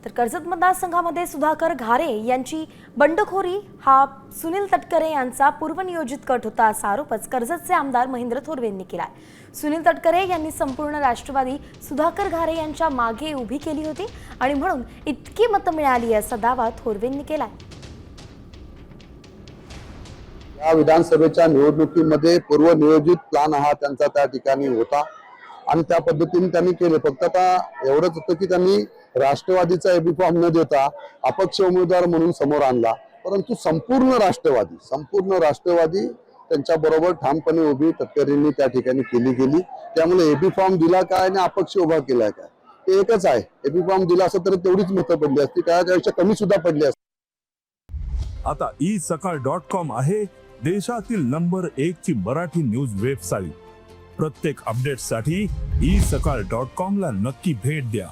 तर कर्जत मतदारसंघामध्ये सुधाकर घारे यांची बंडखोरी हा सुनील तटकरे यांचा पूर्वनियोजित कट होता असा आरोपच कर्जतचे आमदार महेंद्र थोरवे यांनी केलाय। सुनील तटकरे यांनी संपूर्ण राष्ट्रवादी सुधाकर घारे यांच्या मागे उभी केली होती आणि म्हणून इतकी मतं मिळाली असा दावा थोरवेंनी केलाय। या विधानसभेच्या निवडणुकीमध्ये पूर्वनियोजित प्लान हा त्यांचा त्या ठिकाणी होता आणि त्या पद्धतीने त्यांनी केले। फक्त आता एवढंच होतं की त्यांनी राष्ट्रवादीचा एबी फॉर्म न देता अपक्ष उमेदवार म्हणून समोर आणला, परंतु संपूर्ण राष्ट्रवादी त्यांच्या बरोबर ठामपणे उभी तटकरेंनी त्या ठिकाणी केली गेली। त्यामुळे एबी फॉर्म दिला काय आणि अपक्ष उभा केलाय काय ते एकच आहे। एबी फॉर्म दिला असं तर तेवढीच मतं पडली असती, त्यापेक्षा कमी सुद्धा पडली असती। आता isakal.com आहे देशातील नंबर 1 ची मराठी न्यूज वेबसाईट। प्रत्येक अपडेटसाठी isakal.com ला नक्की भेट द्या।